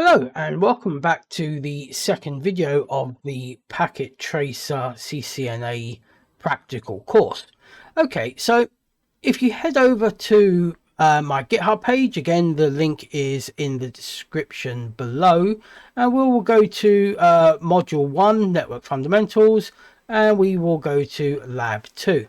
Hello and welcome back to the second video of the Packet Tracer CCNA practical course. Okay, so if you head over to my GitHub page, again the link is in the description below, and we will go to module 1 network fundamentals, and we will go to lab 2.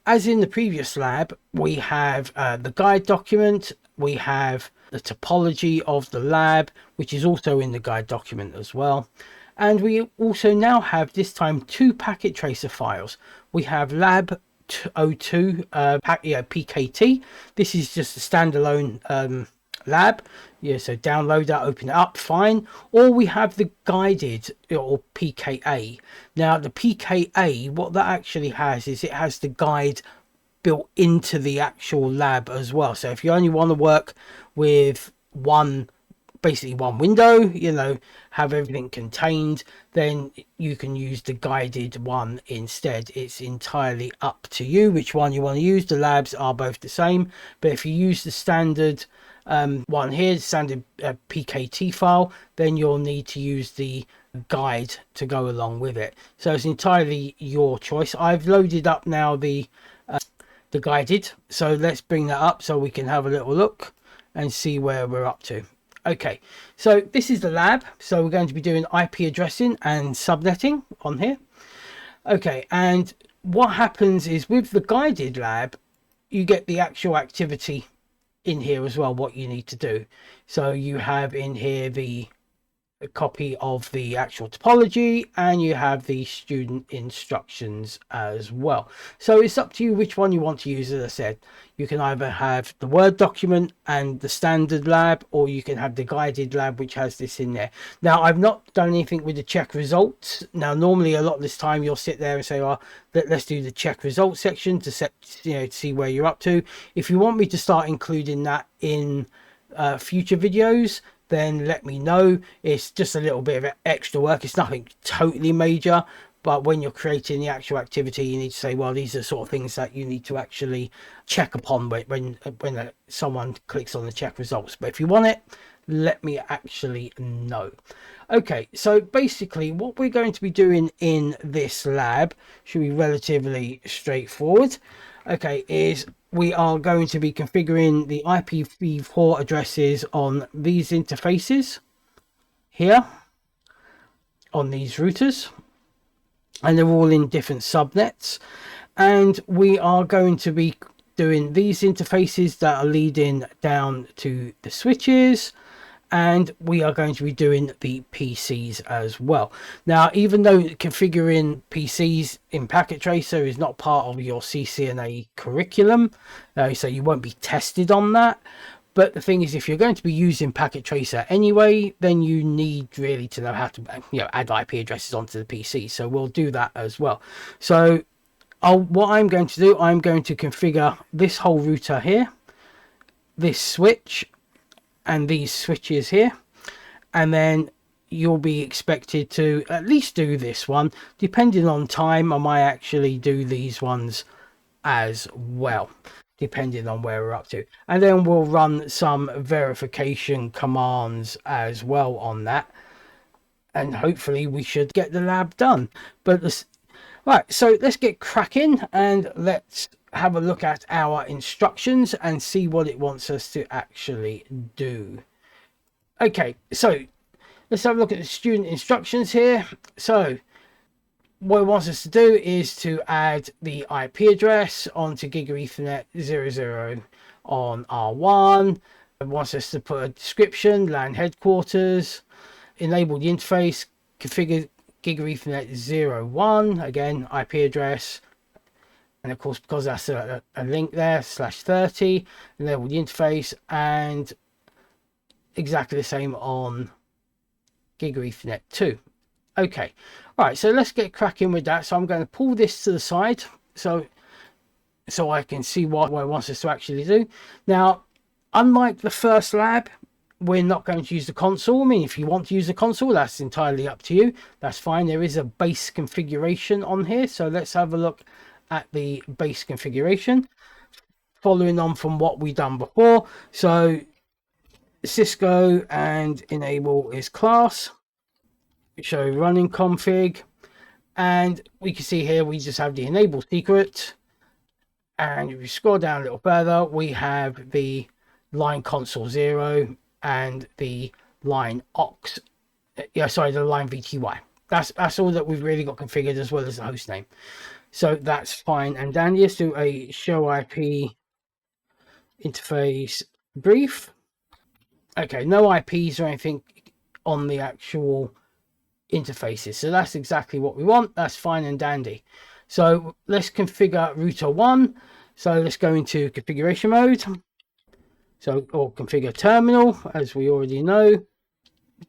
As in the previous lab, we have the guide document, we have the topology of the lab, which is also in the guide document as well. And we also now have this time two packet tracer files. We have lab 02 PKT. This is just a standalone lab. Yeah, so download that, open it up, fine. Or we have the guided, or PKA. Now the PKA, what that actually has is it has the guide built into the actual lab as well. So if you only want to work with basically one window, have everything contained, then you can use the guided one instead. It's entirely up to you which one you want to use. The labs are both the same, but if you use the standard one here, the standard PKT file, then you'll need to use the guide to go along with it. So it's entirely your choice. I've loaded up now the guided, so let's bring that up so we can have a little look and see where we're up to. Okay, so this is the lab, so we're going to be doing IP addressing and subnetting on here. Okay, and what happens is with the guided lab, you get the actual activity in here as well, what you need to do. So you have in here a copy of the actual topology, and you have the student instructions as well. So it's up to you which one you want to use. As I said, you can either have the Word document and the standard lab, or you can have the guided lab which has this in there. Now I've not done anything with the check results. Now normally a lot of this time you'll sit there and say, oh, let's do the check results section to see where you're up to. If you want me to start including that in future videos, then let me know. It's just a little bit of extra work. It's nothing totally major, but when you're creating the actual activity, you need to say, well, these are sort of things that you need to actually check upon when someone clicks on the check results. But if you want it, let me actually know. Okay, so basically what we're going to be doing in this lab should be relatively straightforward. Okay, is we are going to be configuring the IPv4 addresses on these interfaces here on these routers, and they're all in different subnets, and we are going to be doing these interfaces that are leading down to the switches, and we are going to be doing the PCs as well. Now, even though configuring PCs in Packet Tracer is not part of your CCNA curriculum, so you won't be tested on that, but the thing is, if you're going to be using Packet Tracer anyway, then you need really to know how to add IP addresses onto the PC. So we'll do that as well. So what I'm going to do, I'm going to configure this whole router here, this switch, and these switches here, and then you'll be expected to at least do this one. Depending on time, I might actually do these ones as well, depending on where we're up to, and then we'll run some verification commands as well on that, and hopefully we should get the lab done. But right, so let's get cracking and let's have a look at our instructions and see what it wants us to actually do. Okay, so let's have a look at the student instructions here. So what it wants us to do is to add the IP address onto GigabitEthernet 00 on R1. It wants us to put a description, LAN headquarters, enable the interface, configure GigabitEthernet 01, again IP address, and of course because that's a link there, /30, enable the interface, and exactly the same on GigabitEthernet 2. Okay, all right, so let's get cracking with that. So I'm going to pull this to the side so I can see what it wants us to actually do. Now, unlike the first lab, we're not going to use the console. I mean, if you want to use the console, that's entirely up to you. That's fine. There is a base configuration on here, so let's have a look at the base configuration, following on from what we've done before. So Cisco and enable is class, show running config, and we can see here we just have the enable secret. And if we scroll down a little further, we have the line console 0 and the line aux. The line VTY. That's all that we've really got configured, as well as the host name. So that's fine and dandy. Let's do a show IP interface brief. Okay, no IPs or anything on the actual interfaces, so that's exactly what we want. That's fine and dandy. So let's configure router 1. So let's go into configuration mode. So, or configure terminal, as we already know.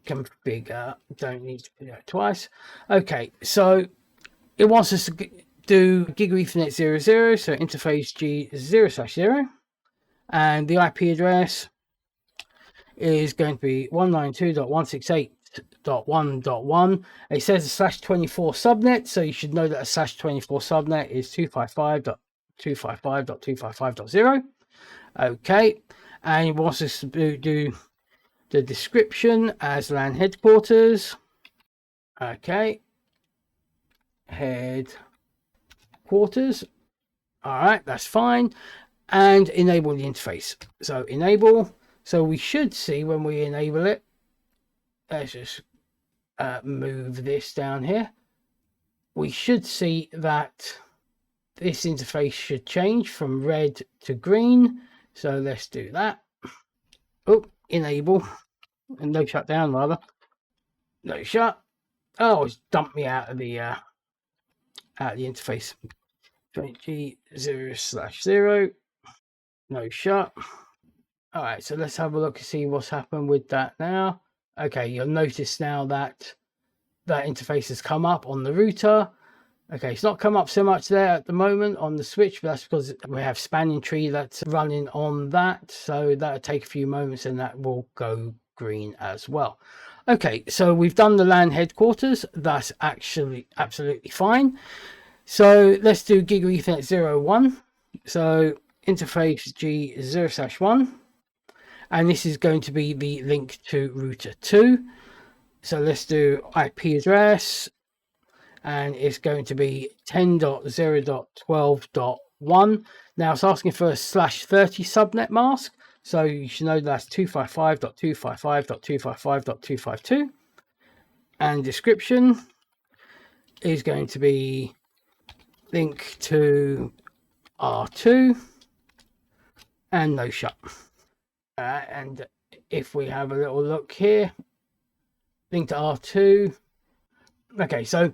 Configure, don't need to do that twice. Okay, so it wants us to do GigabitEthernet 00, so interface G0/0, and the IP address is going to be 192.168.1.1. It says a /24 subnet, so you should know that a /24 subnet is 255.255.255.0. Okay, and it wants us to do the description as LAN headquarters. Okay, headquarters. All right, that's fine. And enable the interface. So enable. So we should see when we enable it. Let's just move this down here. We should see that this interface should change from red to green. So let's do that. Oh, enable. And no shutdown, rather. No shut. Oh, it's dumped me out of the interface. G0/0. No shut. All right, so let's have a look and see what's happened with that now. Okay, you'll notice now that that interface has come up on the router. Okay, it's not come up so much there at the moment on the switch, but that's because we have spanning tree that's running on that. So that'll take a few moments and that will go green as well. Okay, so we've done the LAN headquarters. That's actually absolutely fine. So let's do GigabitEthernet 01. So interface G0/1. And this is going to be the link to router 2. So let's do IP address. And it's going to be 10.0.12.1. Now it's asking for a /30 subnet mask. So you should know that's 255.255.255.252. And description is going to be link to R2 and no shut. And if we have a little look here, link to R2. Okay, so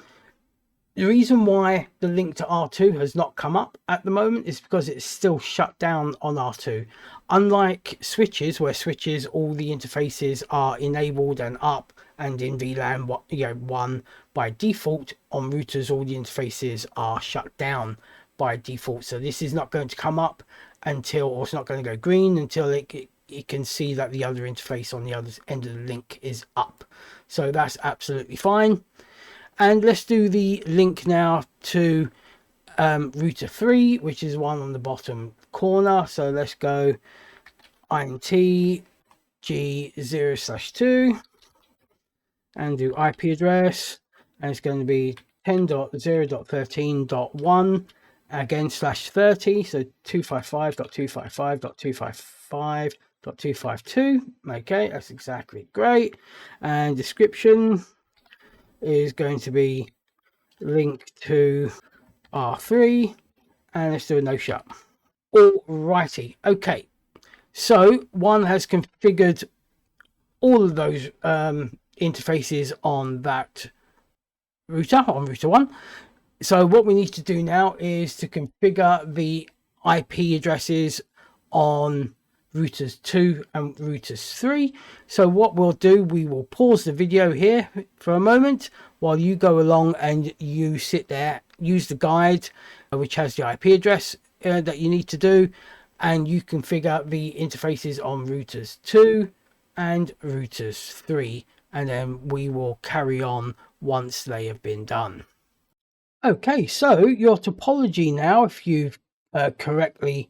the reason why the link to R2 has not come up at the moment is because it's still shut down on R2. Unlike switches, where switches, all the interfaces are enabled and up, and in VLAN 1 by default, on routers all the interfaces are shut down by default. So this is not going to come up until, or it's not going to go green until it can see that the other interface on the other end of the link is up. So that's absolutely fine. And let's do the link now to router 3, which is one on the bottom corner. So let's go int G0/2 and do IP address, and it's going to be 10.0.13.1 again /30, so 255.255.255.252. Okay, that's exactly great. And description is going to be linked to R3, and let's do a no shut. Alrighty, okay, so one has configured all of those interfaces on that router, on router 1. So what we need to do now is to configure the IP addresses on routers 2 and routers 3. So what we'll do, we will pause the video here for a moment while you go along and you sit there, use the guide which has the IP address that you need to do, and you configure the interfaces on routers 2 and routers 3, and then we will carry on once they have been done. Okay, so your topology now, if you've correctly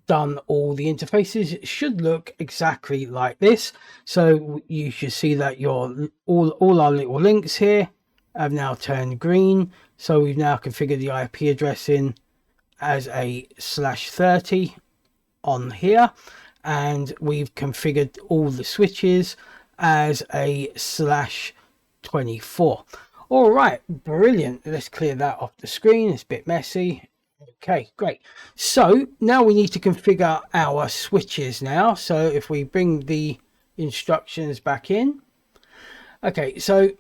done all the interfaces, it should look exactly like this. So you should see that your all our little links here have now turned green. So we've now configured the IP address in as a /30 on here, and we've configured all the switches as a /24. All right, brilliant. Let's clear that off the screen. It's a bit messy. Okay, great. So now we need to configure our switches now. So if we bring the instructions back in. Okay, so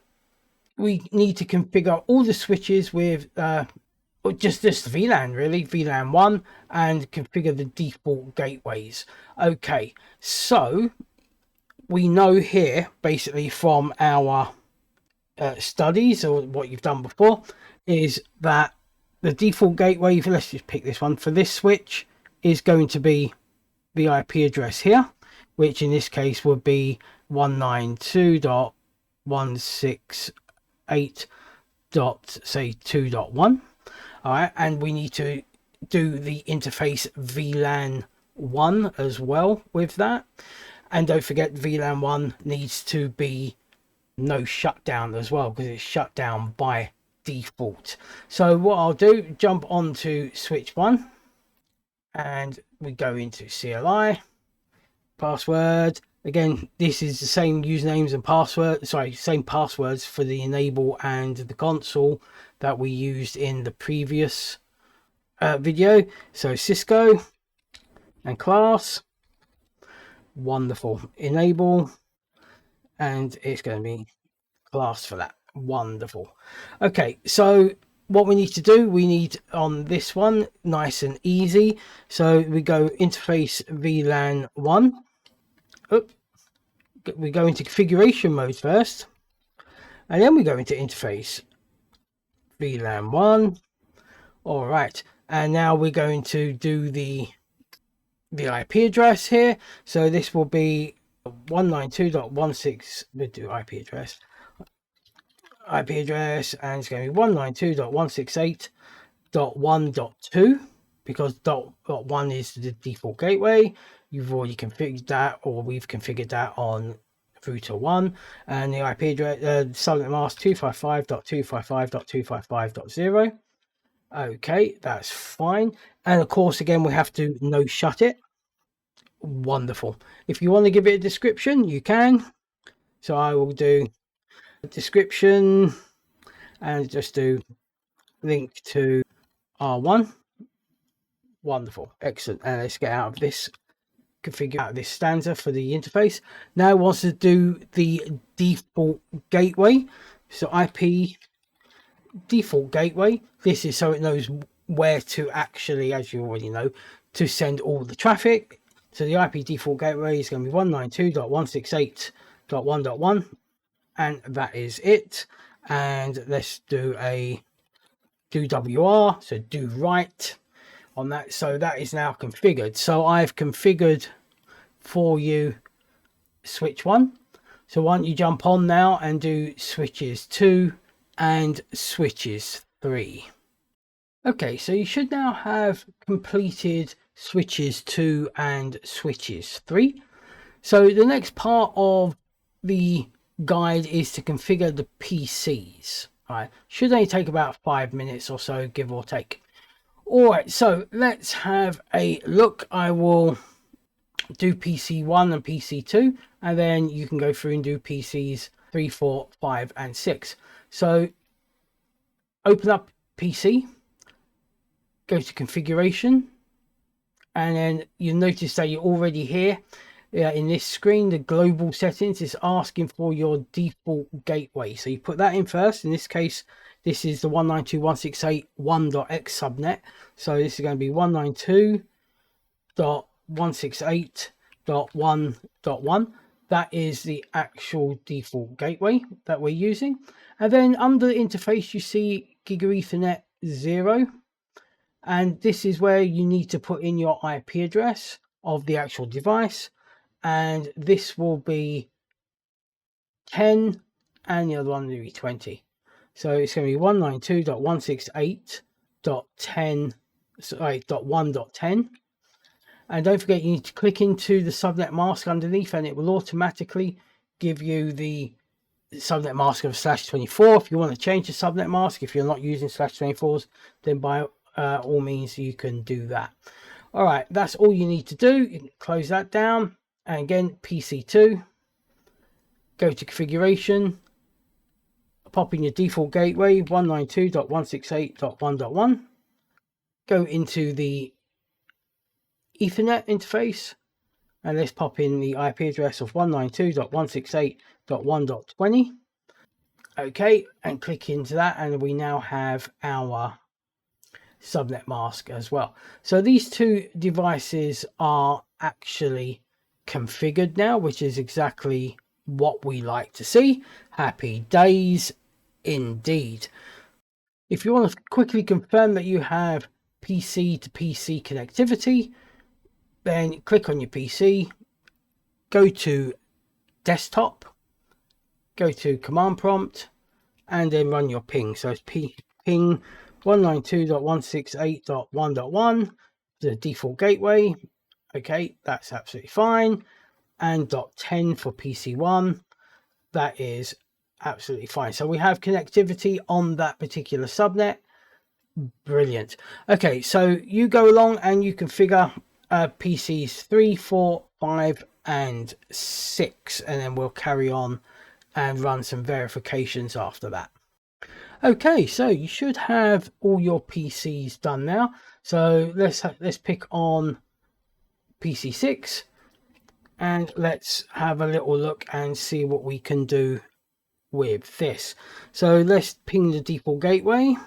we need to configure all the switches with just this VLAN, really, VLAN 1, and configure the default gateways. Okay, so we know here, basically from our studies or what you've done before, is that the default gateway, let's just pick this one, for this switch is going to be the IP address here, which in this case would be 192.168.2.1. All right, and we need to do the interface VLAN 1 as well with that. And don't forget, VLAN 1 needs to be no shutdown as well, because it's shut down by default. So what I'll do, jump onto switch 1 and we go into CLI password. Again, this is the same usernames and same passwords for the enable and the console that we used in the previous video. So Cisco and class, wonderful, enable, and it's going to be class for that. Wonderful. Okay, so what we need to do, we need on this one, nice and easy. So we go interface VLAN 1. We go into configuration mode first, and then we go into interface VLAN 1. All right, and now we're going to do the IP address here. So this will be 192.16. we'll do IP address, and it's going to be 192.168.1.2, because .1 is the default gateway. You've already configured that, or we've configured that on router 1, and the IP address subnet mask 255.255.255.0. okay, that's fine. And of course, again, we have to no shut it. Wonderful. If you want to give it a description, you can. So I will do description and just do link to R1. Wonderful, excellent. And let's get out of this, configure out this stanza for the interface. Now it wants to do the default gateway. So IP default gateway, this is so it knows where to actually, as you already know, to send all the traffic. So the IP default gateway is going to be 192.168.1.1, and that is it. And let's do a do WR, so do write on that. So that is now configured. So I've configured for you switch 1. So why don't you jump on now and do switches 2 and switches 3. Okay, so you should now have completed switches 2 and switches 3. So the next part of the guide is to configure the PCs. All right, should only take about 5 minutes or so, give or take. All right, so let's have a look. I will do PC 1 and PC 2, and then you can go through and do PCs 3, 4, 5, and 6. So open up PC, go to configuration, and then you notice that you're already here. In this screen, the global settings is asking for your default gateway. So you put that in first. In this case, this is the 192.168.1.x subnet. So this is going to be 192.168.1.1. That is the actual default gateway that we're using. And then under the interface, you see GigabitEthernet 0. And this is where you need to put in your IP address of the actual device. And this will be 10, and the other one will be 20. So it's going to be 192.168.10, sorry, .1.10. And don't forget, you need to click into the subnet mask underneath, and it will automatically give you the subnet mask of /24. If you want to change the subnet mask, if you're not using /24s, then by all means you can do that. All right, that's all you need to do. You can close that down, and again, PC2, go to configuration, pop in your default gateway 192.168.1.1, go into the Ethernet interface, and let's pop in the IP address of 192.168.1.20. Okay, and click into that, and we now have our subnet mask as well. So these two devices are actually configured now, which is exactly what we like to see. Happy days indeed. If you want to quickly confirm that you have PC to PC connectivity, then click on your PC, go to desktop, go to command prompt, and then run your ping. So it's ping 192.168.1.1, the default gateway. Okay, that's absolutely fine. And .10 for PC1. That is absolutely fine. So we have connectivity on that particular subnet. Brilliant. Okay, so you go along and you configure PCs 3, 4, 5, and 6, and then we'll carry on and run some verifications after that. Okay, so you should have all your PCs done now. So let's pick on PC6, and let's have a little look and see what we can do with this. So let's ping the default gateway.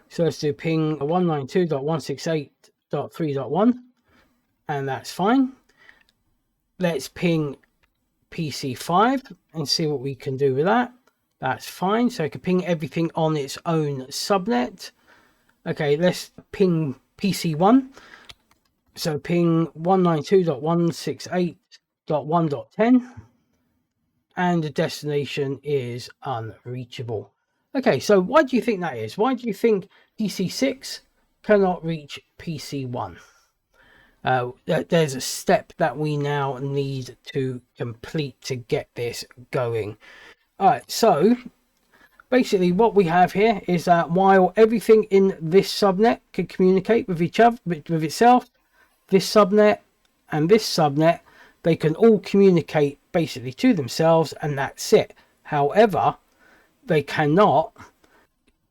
So let's do ping 192.168.3.1, and that's fine. Let's ping PC5 and see what we can do with that. That's fine. So I can ping everything on its own subnet. Okay, let's ping PC1. So ping 192.168.1.10, and the destination is unreachable. Okay, so why do you think that is? Why do you think PC6 cannot reach PC1? There's a step that we now need to complete to get this going. All right, so basically what we have here is that while everything in this subnet can communicate with each other, with itself, this subnet and this subnet, they can all communicate basically to themselves, and that's it. However, they cannot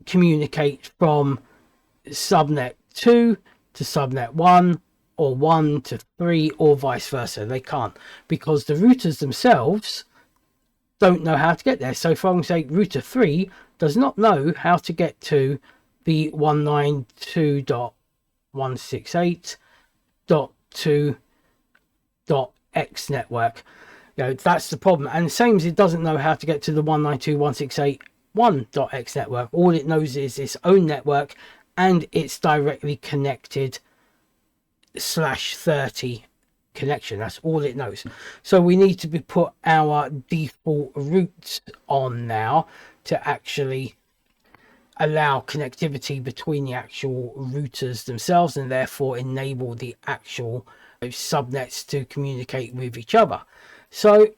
communicate from subnet 2 to subnet 1, or 1 to 3, or vice versa. They can't, because the routers themselves don't know how to get there. So for example, router 3 does not know how to get to the 192.168.2.x network. You know, that's the problem. And the same as it doesn't know how to get to the 192.168.1.x network. All it knows is its own network, and it's directly connected /30 connection. That's all it knows. So we need to put our default routes on now to actually allow connectivity between the actual routers themselves, and therefore enable the actual subnets to communicate with each other. So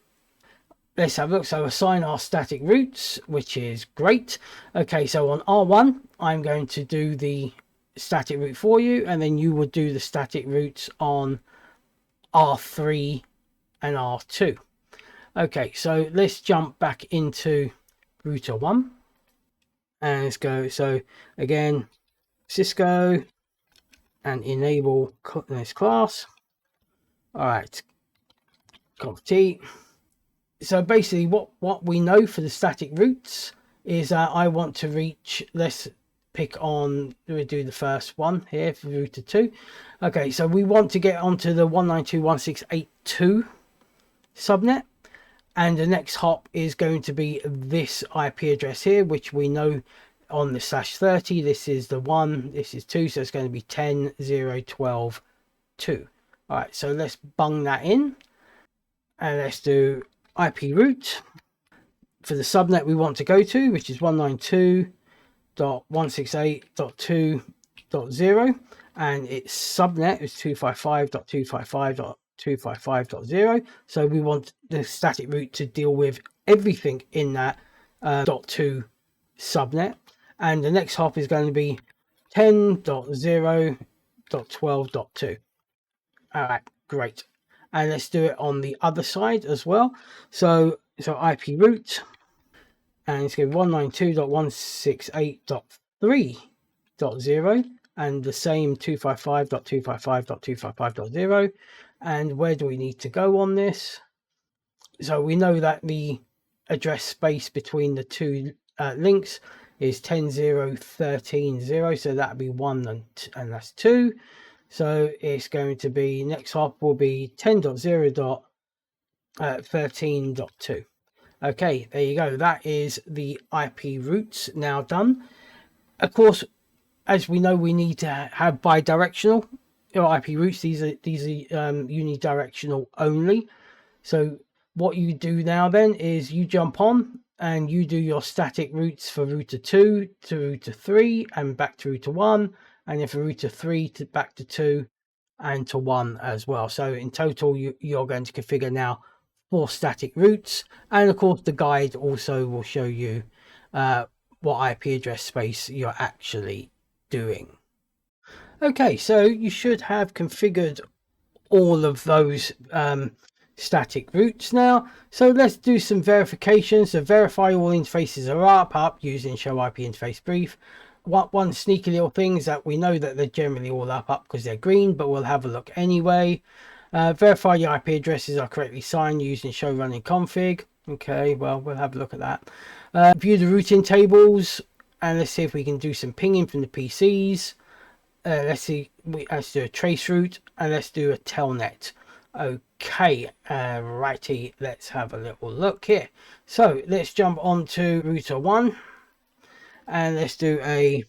let's have a look. So assign our static routes, which is great. Okay, so on R1 I'm going to do the static route for you, and then you will do the static routes on R3 and R2. Okay, so let's jump back into router 1 and let's go. So again, Cisco, and enable this class. All right, conf T. So basically what we know for the static routes is that I want to reach, let's pick on, we'll do the first one here for router 2. Okay, so we want to get onto the 192.168.2 subnet, and the next hop is going to be this IP address here, which we know on the /30. This is the 1, this is 2, so it's going to be 10.0.12.2. All right, so let's bung that in, and let's do IP route for the subnet we want to go to, which is 192.168.2.0. and its subnet is 255.255.255.0. So we want the static root to deal with everything in that .2 subnet, and the next hop is going to be 10.0.12.2. All right, great. And let's do it on the other side as well. So IP root, and it's going to be 192.168.3.0, and the same 255.255.255.0. And where do we need to go on this? So we know that the address space between the two links is 10.0.13.0, so that'll be 1 and that's 2. So it's going to be, next hop will be 10.0.13.2. Okay, there you go. That is the IP routes now done. Of course, as we know, we need to have bidirectional IP routes. These are unidirectional only. So what you do now then is you jump on and you do your static routes for router 2 to router 3 and back to router 1, and then for router 3 to back to 2 and to 1 as well. So in total, you're going to configure now 4 static routes, and of course the guide also will show you what IP address space you're actually doing. Okay, so you should have configured all of those static routes now. So let's do some verifications. So verify all interfaces are up using show IP interface brief. One sneaky little thing is that we know that they're generally all up because they're green, but we'll have a look anyway. Verify your IP addresses are correctly signed using show running config. Okay, well, we'll have a look at that. View the routing tables, and let's see if we can do some pinging from the PCs. Let's do a trace route, and let's do a telnet. Okay, righty, let's have a little look here. So let's jump on to router 1, and let's do a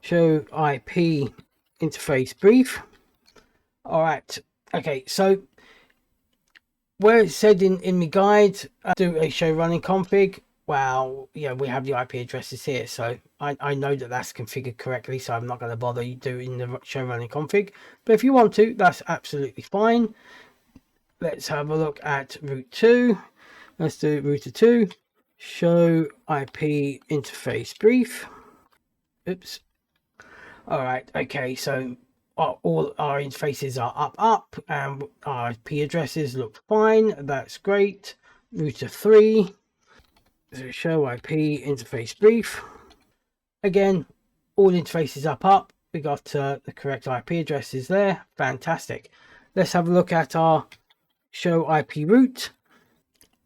show IP interface brief. All right, okay, so where it said in the guide, do a show running config. Well, yeah, we have the IP addresses here, so I know that that's configured correctly, so I'm not going to bother doing the show running config. But if you want to, that's absolutely fine. Let's have a look at route 2. Let's do router 2, show IP interface brief. Oops. All right, okay, so all our interfaces are up, and our IP addresses look fine. That's great. Router 3. So show IP interface brief. Again, all interfaces up. We got the correct IP addresses there. Fantastic. Let's have a look at our show IP route.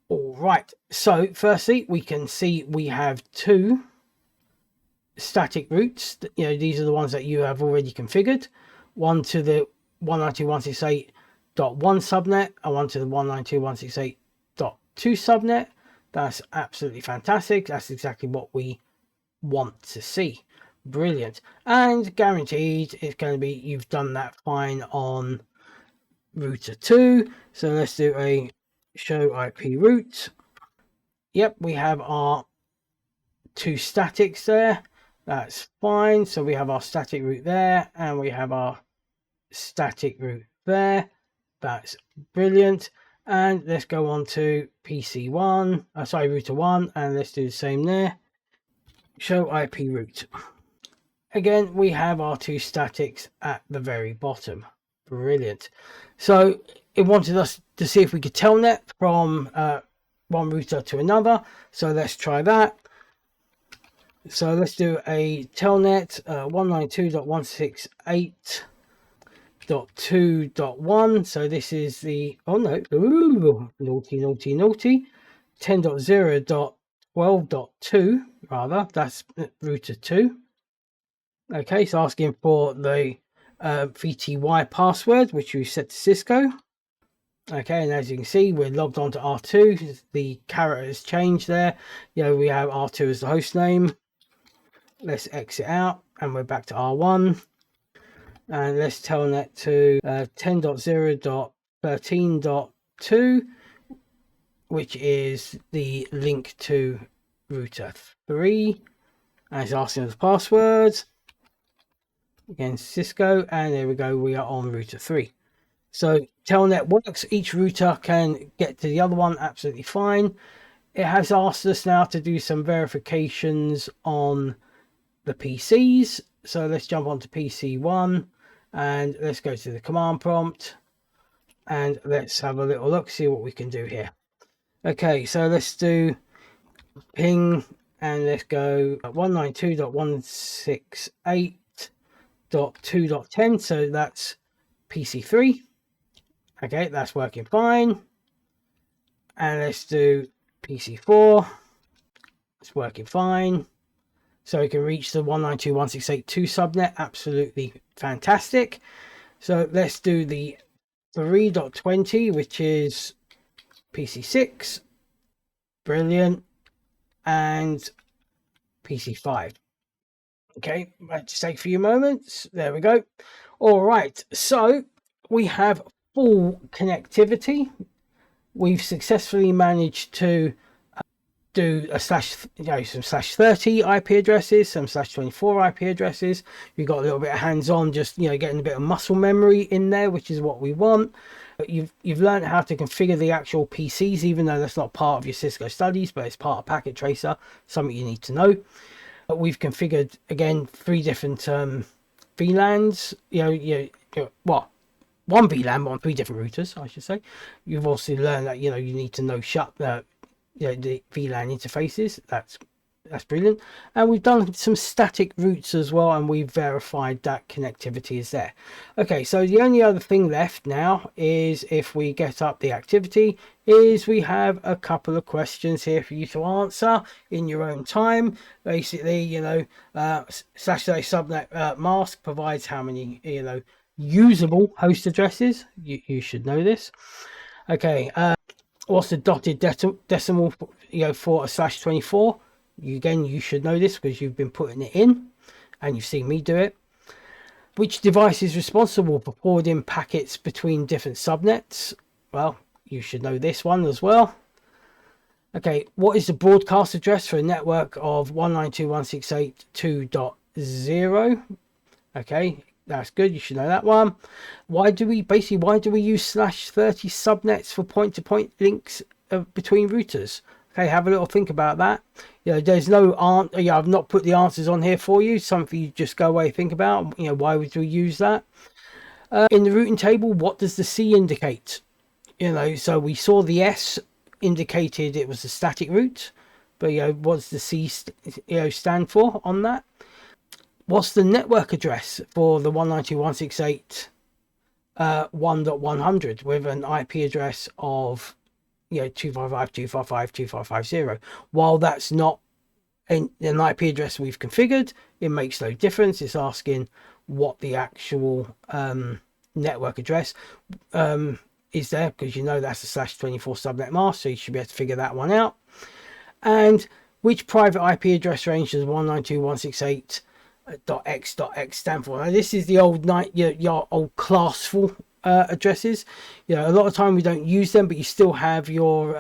All right. So firstly, we can see we have 2 static routes. You know, these are the ones that you have already configured. One to the 192.168.1 subnet and one to the 192.168.2 subnet. That's absolutely fantastic. That's exactly what we want to see. Brilliant. And guaranteed it's going to be, you've done that fine on router 2. So let's do a show IP route. Yep, we have our 2 statics there. That's fine. So we have our static route there, and we have our static route there. That's brilliant. And let's go on to PC1, router 1, and let's do the same there. Show IP route. Again, we have our 2 statics at the very bottom. Brilliant. So it wanted us to see if we could telnet from one router to another. So let's try that. So let's do a telnet 192.168.2.1. So this is the, oh no, ooh, naughty 10.0.12.2 rather, that's router 2. Okay, so asking for the VTY password, which we set to Cisco. Okay, and as you can see, we're logged on to R2. The caret has changed there. You know, we have R2 as the host name. Let's exit out, and we're back to R1. And let's telnet to 10.0.13.2, which is the link to router 3. And it's asking us the passwords. again Cisco, and there we go, we are on router 3. So telnet works, each router can get to the other one absolutely fine. It has asked us now to do some verifications on the PCs, so let's jump onto PC1 and let's go to the command prompt and let's have a little look, see what we can do here. Okay, so let's do ping and let's go 192.168.2.10, so that's PC3. Okay, that's working fine. And let's do PC4. It's working fine. So we can reach the 192.168.2 subnet. Absolutely fantastic. So let's do the 3.20, which is PC6. Brilliant. And PC5. Okay, might just take a few moments. There we go. All right, so we have full connectivity. We've successfully managed to do a some /30 IP addresses, some /24 IP addresses. We've got a little bit of hands-on, just getting a bit of muscle memory in there, which is what we want. But you've learned how to configure the actual PCs, even though that's not part of your Cisco studies, but it's part of Packet Tracer, something you need to know. But we've configured again 3 different VLANs. One VLAN on 3 different routers, I should say. You've also learned that you need to know the VLAN interfaces. That's brilliant. And we've done some static routes as well, and we've verified that connectivity is there. Okay, so the only other thing left now is, if we get up the activity, is we have a couple of questions here for you to answer in your own time. Basically, /subnet mask provides how many usable host addresses. You should know this. Okay, what's the dotted decimal for a /24? You should know this because you've been putting it in and you've seen me do it. Which device is responsible for forwarding packets between different subnets? Well, you should know this one as well. Okay, what is the broadcast address for a network of 192.168.2.0? Okay, that's good. You should know that one. Why do we use /30 subnets for point-to-point links between routers? Okay, have a little think about that. There's no answer. I've not put the answers on here for you. Something you just go away, think about. Why would we use that? In the routing table, what does the C indicate? So we saw the S indicated it was a static route, but what does the C stand for on that? What's the network address for the 192.168.1.100 with an IP address of 255.255.255.0? While that's not an IP address we've configured, it makes no difference. It's asking what the actual network address is there, because that's a /24 subnet mask, so you should be able to figure that one out. And which private IP address range does 192.168.x.x stand for? Now this is the old your old classful addresses. A lot of time we don't use them, but you still have your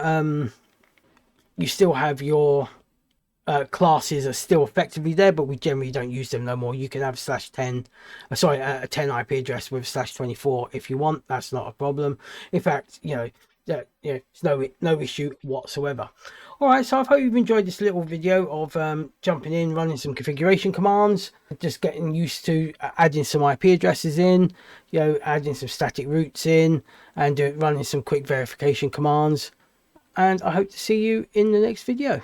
classes are still effectively there, but we generally don't use them no more. You can have /10 a 10 IP address with /24 if you want. That's not a problem. In fact, it's no issue whatsoever. All right, so I hope you've enjoyed this little video of jumping in, running some configuration commands, just getting used to adding some IP addresses in, adding some static routes in, and running some quick verification commands. And I hope to see you in the next video.